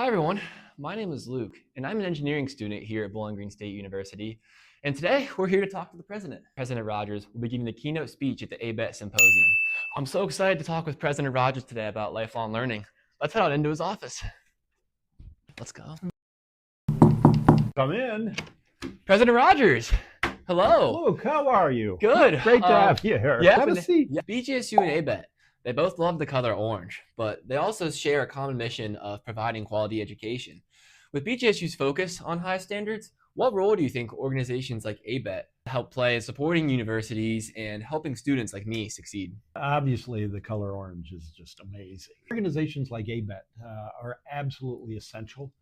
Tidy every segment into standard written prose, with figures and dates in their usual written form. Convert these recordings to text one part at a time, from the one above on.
Hi everyone, my name is Luke, and I'm an engineering student here at Bowling Green State University. And today we're here to talk to the president. President Rogers will be giving the keynote speech at the ABET Symposium. I'm so excited to talk with President Rogers today about lifelong learning. Let's head out into his office. Let's go. Come in. President Rogers, hello. Luke, how are you? Good. Great to have you here. Yeah, Have a seat. Yeah, BGSU and ABET, they both love the color orange, but they also share a common mission of providing quality education. With BGSU's focus on high standards, what role do you think organizations like ABET help play in supporting universities and helping students like me succeed? Obviously, the color orange is just amazing. Organizations like ABET are absolutely essential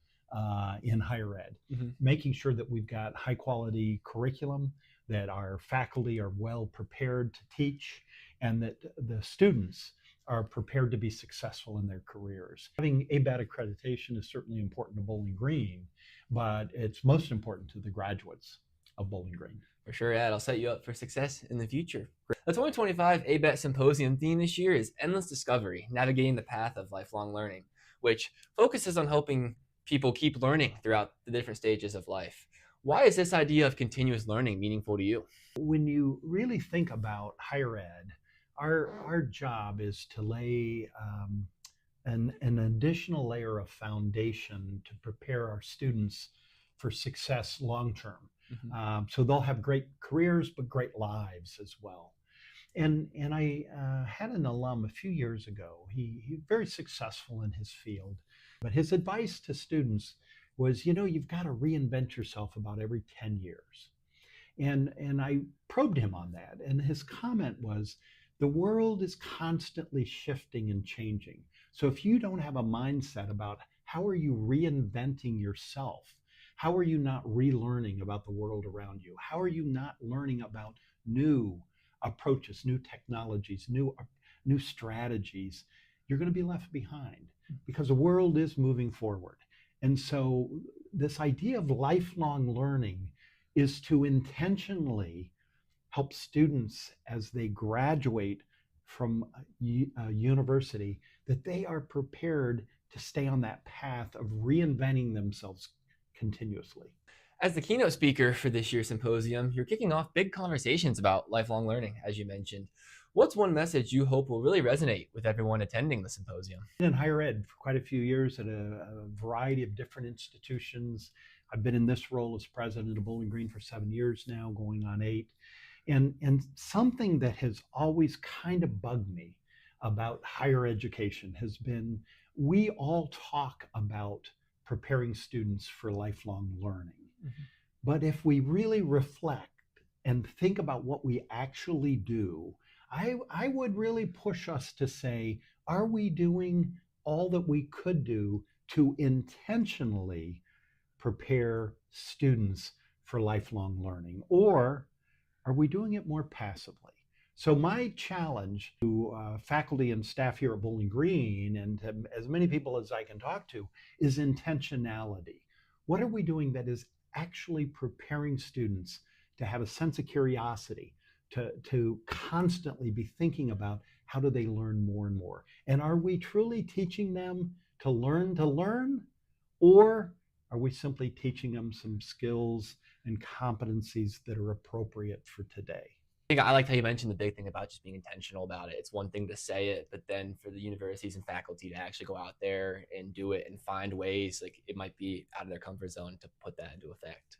in higher ed, making sure that we've got high quality curriculum, that our faculty are well prepared to teach, and that the students are prepared to be successful in their careers. Having ABET accreditation is certainly important to Bowling Green, but it's most important to the graduates of Bowling Green. For sure, yeah, it'll set you up for success in the future. The 2025 ABET Symposium theme this year is Endless Discovery, Navigating the Path of Lifelong Learning, which focuses on helping people keep learning throughout the different stages of life. Why is this idea of continuous learning meaningful to you? When you really think about higher ed, our job is to lay an additional layer of foundation to prepare our students for success long term. So they'll have great careers, but great lives as well. And I had an alum a few years ago. He's very successful in his field, but his advice to students was, you've got to reinvent yourself about every 10 years. And I probed him on that. And his comment was, the world is constantly shifting and changing. So if you don't have a mindset about how are you reinventing yourself, how are you not relearning about the world around you? How are you not learning about new approaches, new technologies, new strategies? You're going to be left behind because the world is moving forward. And so this idea of lifelong learning is to intentionally help students as they graduate from a university, that they are prepared to stay on that path of reinventing themselves continuously. As the keynote speaker for this year's symposium, you're kicking off big conversations about lifelong learning, as you mentioned. What's one message you hope will really resonate with everyone attending the symposium? In higher ed for quite a few years at a variety of different institutions. I've been in this role as president of Bowling Green for 7 years now, going on 8. And something that has always kind of bugged me about higher education has been, we all talk about preparing students for lifelong learning. But if we really reflect and think about what we actually do, I would really push us to say, are we doing all that we could do to intentionally prepare students for lifelong learning? Or are we doing it more passively? So my challenge to faculty and staff here at Bowling Green, and to as many people as I can talk to, is intentionality. What are we doing that is actually preparing students to have a sense of curiosity, to constantly be thinking about how do they learn more and more? And are we truly teaching them to learn, or are we simply teaching them some skills and competencies that are appropriate for today? I liked how you mentioned the big thing about just being intentional about it. It's one thing to say it, but then for the universities and faculty to actually go out there and do it and find ways, like it might be out of their comfort zone to put that into effect.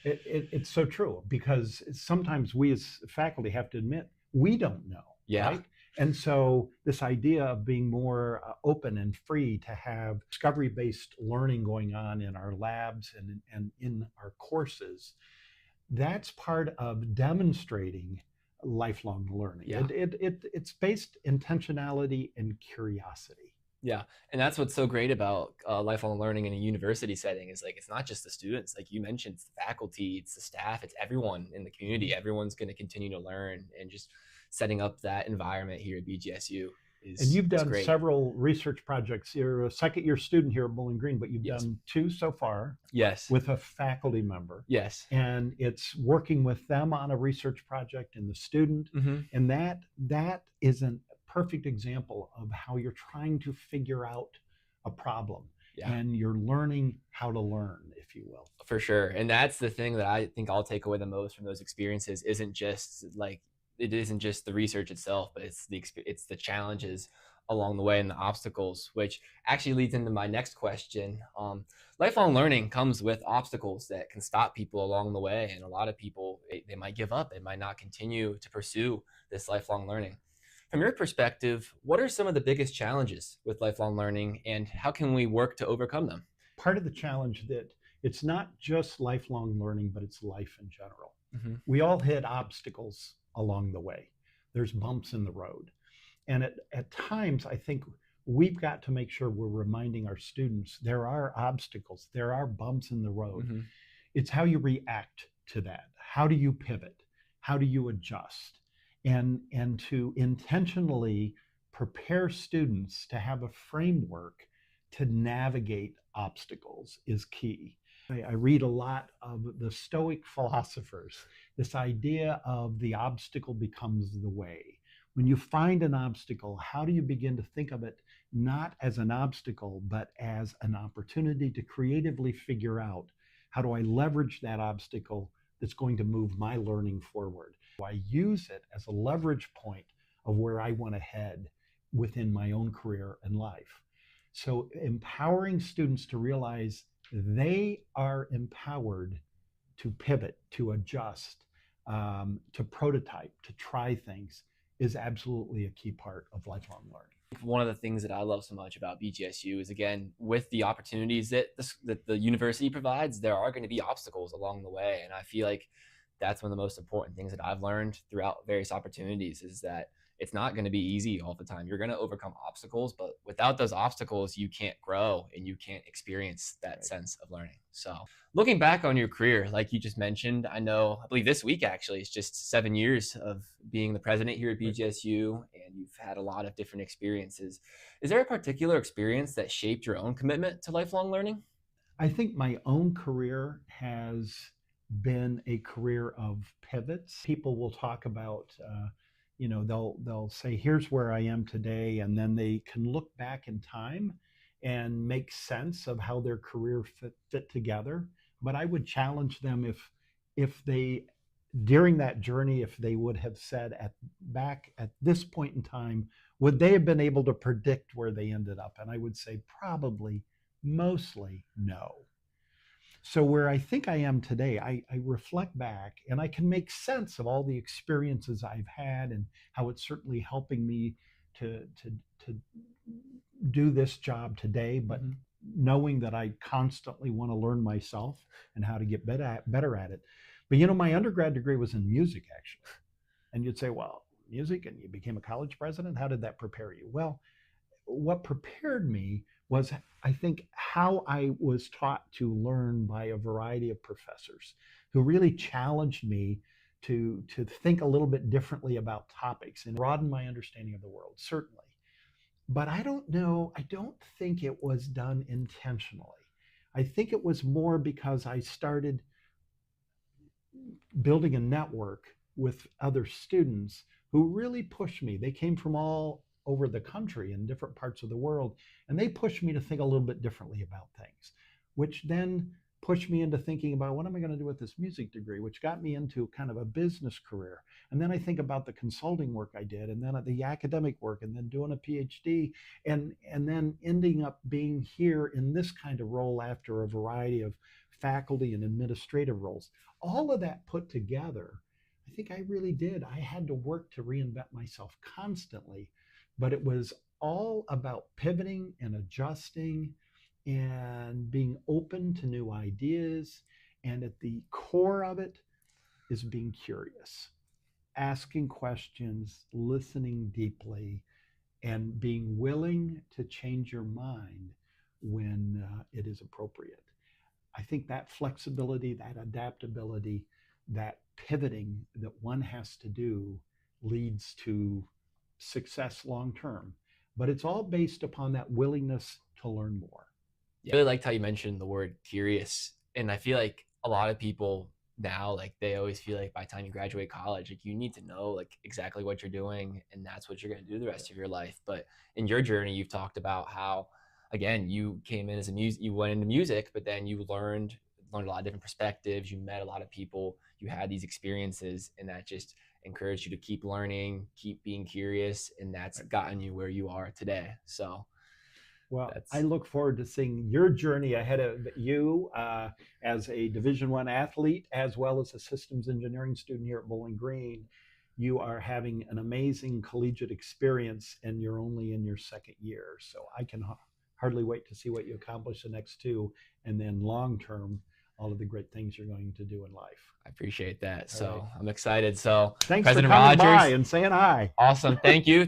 It's so true, because sometimes we as faculty have to admit we don't know. Yeah. Right? And so this idea of being more open and free to have discovery-based learning going on in our labs and in our courses, that's part of demonstrating lifelong learning. Yeah. It's based intentionality and curiosity. Yeah, and that's what's so great about lifelong learning in a university setting is, like, it's not just the students, like you mentioned, it's the faculty, it's the staff, it's everyone in the community. Everyone's going to continue to learn, and just setting up that environment here at BGSU is And you've done great. several research projects. You're a second-year student here at Bowling Green, but you've done 2 so far. Yes. With a faculty member. Yes. And it's working with them on a research project and the student. And that is a perfect example of how you're trying to figure out a problem. Yeah. and you're learning how to learn, if you will. For sure. And that's the thing that I think I'll take away the most from those experiences it isn't just the research itself, but it's the challenges along the way and the obstacles, which actually leads into my next question. Lifelong learning comes with obstacles that can stop people along the way. And a lot of people, they might give up. They might not continue to pursue this lifelong learning. From your perspective, what are some of the biggest challenges with lifelong learning and how can we work to overcome them? Part of the challenge that it's not just lifelong learning, but it's life in general. Mm-hmm. We all hit obstacles along the way. There's bumps in the road. And at times, I think we've got to make sure we're reminding our students there are obstacles, there are bumps in the road. Mm-hmm. It's how you react to that. How do you pivot? How do you adjust? And to intentionally prepare students to have a framework to navigate obstacles is key. I read a lot of the Stoic philosophers, this idea of the obstacle becomes the way. When you find an obstacle, how do you begin to think of it not as an obstacle, but as an opportunity to creatively figure out how do I leverage that obstacle that's going to move my learning forward? I use it as a leverage point of where I want to head within my own career and life. So empowering students to realize they are empowered to pivot, to adjust, to prototype, to try things is absolutely a key part of lifelong learning. One of the things that I love so much about BGSU is, again, with the opportunities that the university provides, there are going to be obstacles along the way. And I feel like that's one of the most important things that I've learned throughout various opportunities is that it's not going to be easy all the time. You're going to overcome obstacles, but without those obstacles, you can't grow and you can't experience that sense of learning. So looking back on your career, like you just mentioned, I believe this week actually is just 7 years of being the president here at BGSU, and you've had a lot of different experiences. Is there a particular experience that shaped your own commitment to lifelong learning? I think my own career has been a career of pivots. People will talk about, they'll say, here's where I am today. And then they can look back in time and make sense of how their career fit together. But I would challenge them if they, during that journey, if they would have said back at this point in time, would they have been able to predict where they ended up? And I would say probably, mostly no. So where I think I am today, I reflect back and I can make sense of all the experiences I've had and how it's certainly helping me to do this job today, but knowing that I constantly want to learn myself and how to get better at it. But my undergrad degree was in music, actually. And you'd say, well, music, and you became a college president. How did that prepare you? Well, what prepared me was, I think, how I was taught to learn by a variety of professors who really challenged me to think a little bit differently about topics and broaden my understanding of the world, certainly. But I don't think it was done intentionally. I think it was more because I started building a network with other students who really pushed me. They came from all over the country in different parts of the world, and they pushed me to think a little bit differently about things, which then pushed me into thinking about what am I going to do with this music degree, which got me into kind of a business career. And then I think about the consulting work I did, and then the academic work, and then doing a PhD, and then ending up being here in this kind of role after a variety of faculty and administrative roles. All of that put together, I think I really did. I had to work to reinvent myself constantly, but it was all about pivoting and adjusting and being open to new ideas. And at the core of it is being curious, asking questions, listening deeply, and being willing to change your mind when it is appropriate. I think that flexibility, that adaptability, that pivoting that one has to do leads to success long term. But it's all based upon that willingness to learn more. Yeah, I really liked how you mentioned the word curious. And I feel like a lot of people now, like they always feel like by the time you graduate college, like you need to know like exactly what you're doing and that's what you're going to do the rest of your life. But in your journey, you've talked about how again, you came in as you went into music, but then you learned a lot of different perspectives. You met a lot of people. You had these experiences, and that just encouraged you to keep learning, keep being curious, and that's gotten you where you are today. So, well, I look forward to seeing your journey ahead of you as a Division I athlete, as well as a systems engineering student here at Bowling Green. You are having an amazing collegiate experience, and you're only in your second year. So I can hardly wait to see what you accomplish the next two, and then long term, all of the great things you're going to do in life. I appreciate that. All so right. I'm excited. So Thanks President for coming Rogers, by and saying hi. awesome. Thank you.